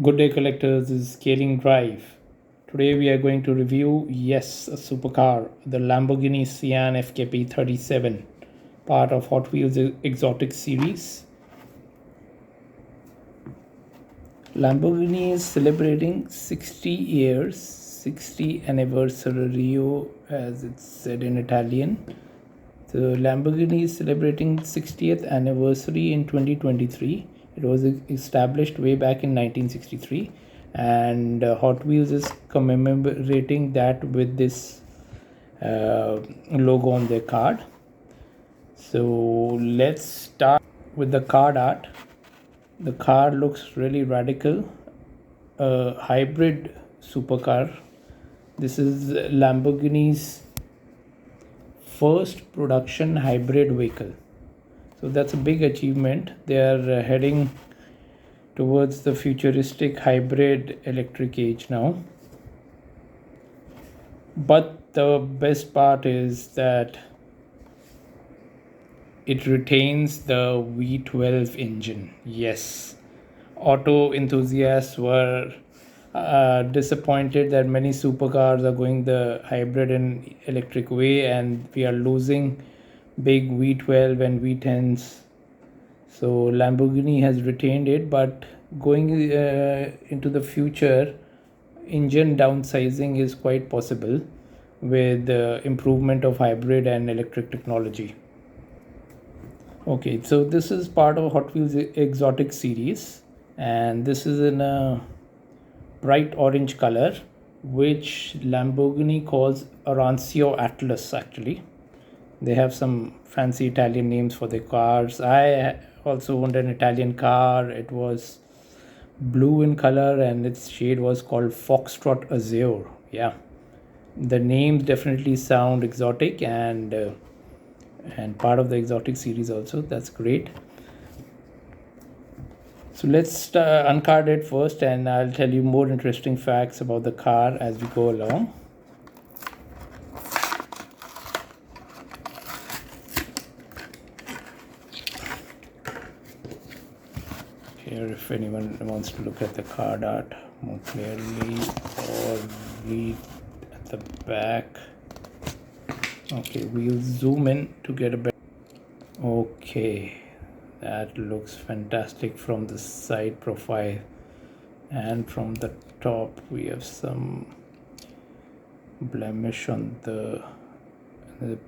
Good day collectors, this is Scaling Drive. Today we are going to review, yes, a supercar, the Lamborghini Sian FKP 37, part of Hot Wheels Exotic series. Lamborghini is celebrating 60 years, 60 anniversario as it's said in Italian. The Lamborghini is celebrating 60th anniversary in 2023. It was established way back in 1963, and Hot Wheels is commemorating that with this logo on their card. So let's start with the card art. The car looks really radical, a hybrid supercar. This is Lamborghini's first production hybrid vehicle. So that's a big achievement. They are heading towards the futuristic hybrid electric age now. But the best part is that it retains the V12 engine. Yes, auto enthusiasts were disappointed that many supercars are going the hybrid and electric way, and we are losing big V12 and V10s. So Lamborghini has retained it, but going into the future, engine downsizing is quite possible with improvement of hybrid and electric technology. Okay, so this is part of Hot Wheels Exotic series, and this is in a bright orange color, which Lamborghini calls Arancio Atlas. Actually, they have some fancy Italian names for their cars. I also owned an Italian car. It was blue in color, and its shade was called Foxtrot Azure. Yeah, the names definitely sound exotic, and part of the exotic series also. That's great. So let's uncard it first, and I'll tell you more interesting facts about the car as we go along. Here, if anyone wants to look at the card art more clearly or read at the back. Okay, we'll zoom in to get a better. Okay, that looks fantastic from the side profile, and from the top we have some blemish on the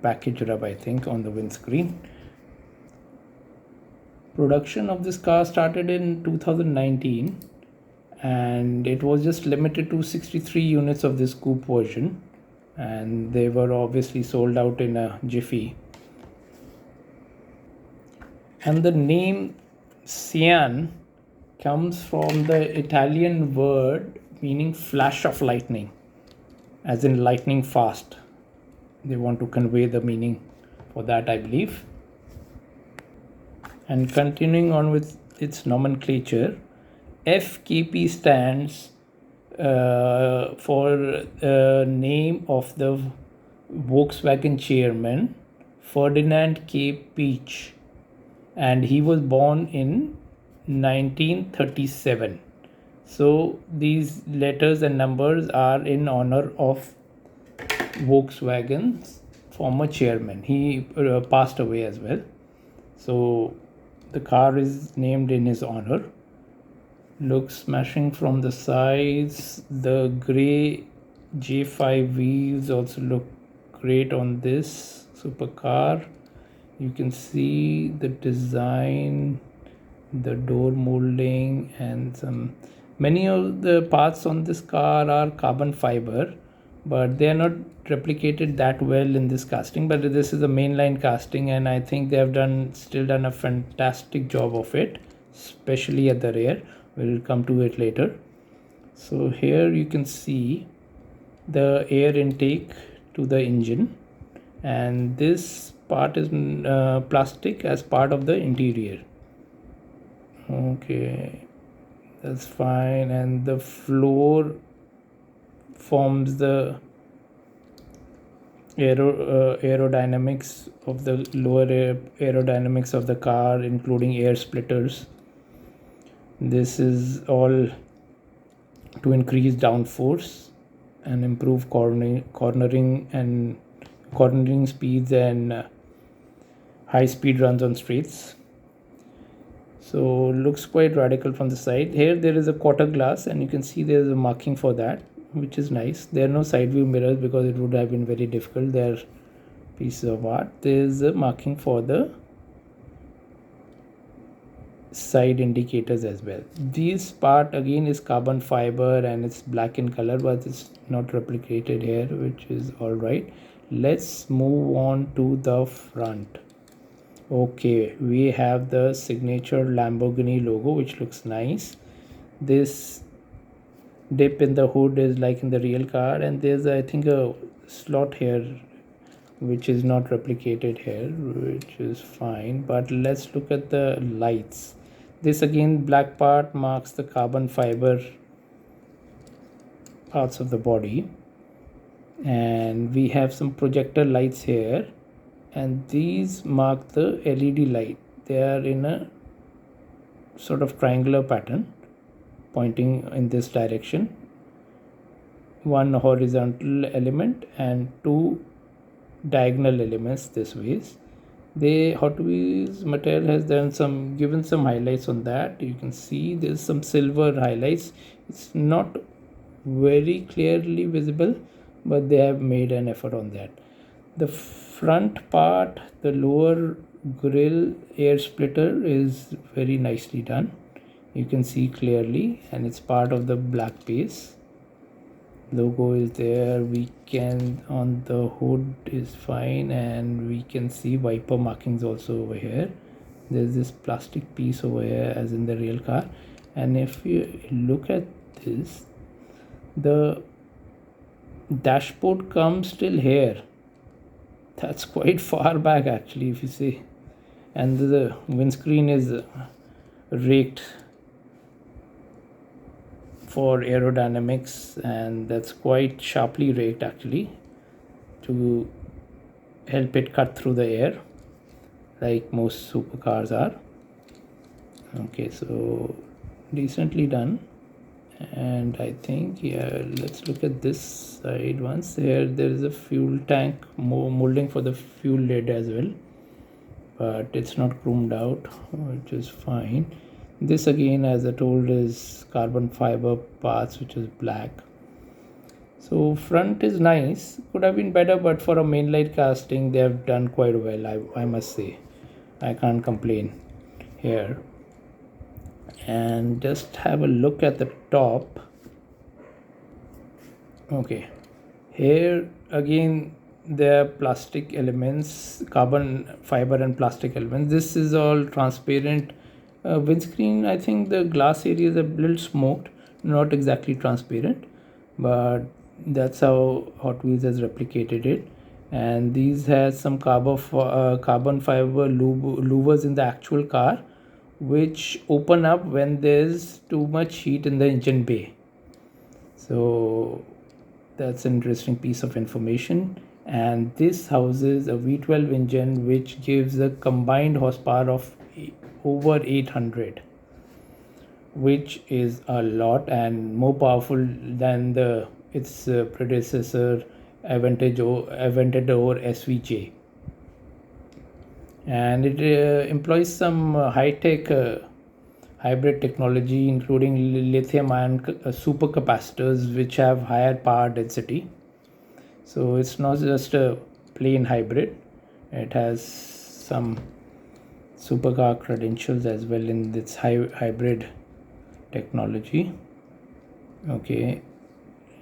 package rub, I think, on the windscreen. Production of this car started in 2019, and it was just limited to 63 units of this coupe version, and they were obviously sold out in a jiffy. And the name Sian comes from the Italian word meaning flash of lightning, as in lightning fast. They want to convey the meaning for that, I believe. And continuing on with its nomenclature, FKP stands for the name of the Volkswagen chairman, Ferdinand K. Peach, and he was born in 1937. So these letters and numbers are in honor of Volkswagen's former chairman. He passed away as well. So the car is named in his honor. Looks smashing from the sides. The gray J5 wheels also look great on this supercar. You can see the design, the door molding, and many of the parts on this car are carbon fiber, but they are not replicated that well in this casting. But this is a mainline casting, and I think they have still done a fantastic job of it, especially at the rear. We'll come to it later. So here you can see the air intake to the engine, and this part is plastic as part of the interior. Okay, that's fine. And the floor forms the aerodynamics of the lower aerodynamics of the car, including air splitters. This is all to increase downforce and improve cornering speeds and high speed runs on streets. So looks quite radical from the side. Here there is a quarter glass and you can see there is a marking for that, which is nice. There are no side view mirrors because it would have been very difficult. They're pieces of art. There is a marking for the side indicators as well. This part again is carbon fiber and it's black in color, but it's not replicated here, which is all right. Let's move on to the front. Okay, we have the signature Lamborghini logo, which looks nice. This dip in the hood is like in the real car, and there's I think a slot here which is not replicated here, which is fine. But let's look at the lights. This again, black part marks the carbon fiber parts of the body, and we have some projector lights here, and these mark the LED light. They are in a sort of triangular pattern pointing in this direction. One horizontal element and two diagonal elements this ways. The Hot Wheels material has given some highlights on that. You can see there's some silver highlights. It's not very clearly visible, but they have made an effort on that. The front part, the lower grille air splitter is very nicely done. You can see clearly, and it's part of the black base. Logo is there. We can on the hood is fine, and we can see wiper markings also over here. There's this plastic piece over here as in the real car, and if you look at this, the dashboard comes till here. That's quite far back actually, if you see, and the windscreen is raked for aerodynamics, and that's quite sharply raked actually to help it cut through the air like most supercars are. Okay, so decently done. And I think, yeah, let's look at this side once. Here there is a fuel tank molding for the fuel lid as well, but it's not chromed out, which is fine. This again, as I told, is carbon fiber parts, which is black. So front is nice, could have been better, but for a mainline casting they have done quite well, I must say. I can't complain here. And just have a look at the top. Okay, here again there are plastic elements, carbon fiber and plastic elements. This is all transparent. Windscreen, I think the glass area is a little smoked, not exactly transparent, but that's how Hot Wheels has replicated it. And these has some carbon fiber louvers in the actual car, which open up when there's too much heat in the engine bay. So that's an interesting piece of information. And this houses a V12 engine which gives a combined horsepower of over 800, which is a lot and more powerful than its predecessor Aventador SVJ. And it employs some high-tech hybrid technology, including lithium-ion supercapacitors, which have higher power density. So it's not just a plain hybrid. It has some supercar credentials as well in its hybrid technology. Okay,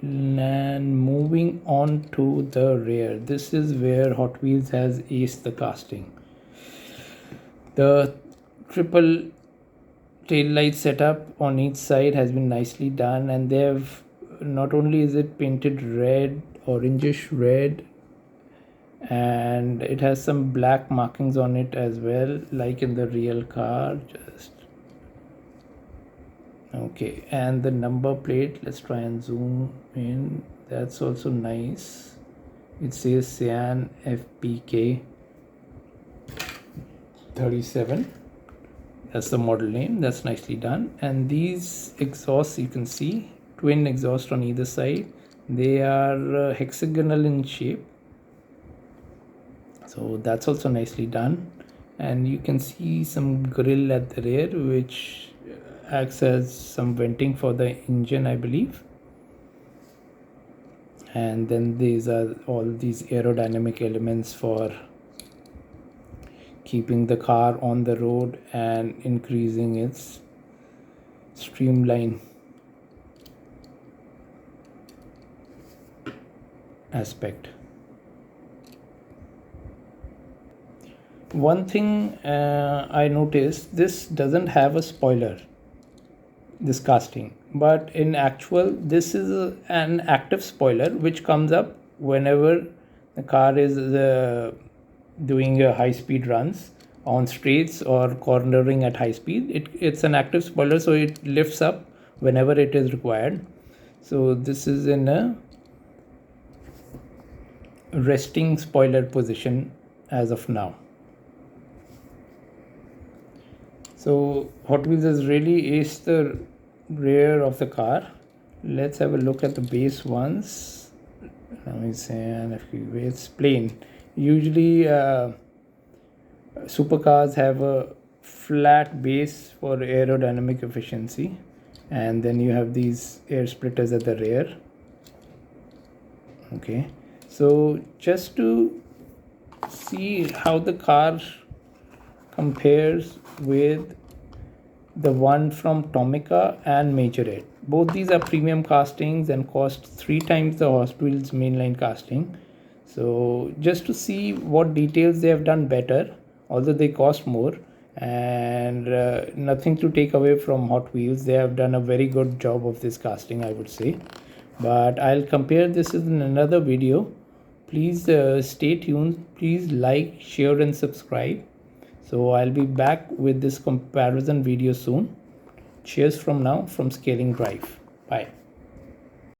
and moving on to the rear. This is where Hot Wheels has aced the casting. The triple tail light setup on each side has been nicely done, and they have, not only is it painted red, orangish red, and it has some black markings on it as well, like in the real car. Just okay, and the number plate, let's try and zoom in. That's also nice. It says Sian FKP 37. That's the model name. That's nicely done. And these exhausts, you can see twin exhaust on either side. They are hexagonal in shape, so that's also nicely done. And you can see some grill at the rear, which acts as some venting for the engine, I believe. And then these are all these aerodynamic elements for keeping the car on the road and increasing its streamline aspect. One thing I noticed, this doesn't have a spoiler, this casting, but in actual this is an active spoiler which comes up whenever the car is doing high speed runs on streets or cornering at high speed. It's an active spoiler, so it lifts up whenever it is required. So this is in a resting spoiler position as of now. So Hot Wheels has really aced the rear of the car. Let's have a look at the base ones. Let me say it's plain. Usually supercars have a flat base for aerodynamic efficiency, and then you have these air splitters at the rear. Okay, so just to see how the car compares with the one from Tomica and Majorette. Both these are premium castings and cost 3 times the Hot Wheels mainline casting. So just to see what details they have done better, although they cost more, and nothing to take away from Hot Wheels, they have done a very good job of this casting, I would say. But I'll compare this in another video. Please stay tuned. Please like, share and subscribe. So I'll be back with this comparison video soon. Cheers from now from Scaling Drive. Bye.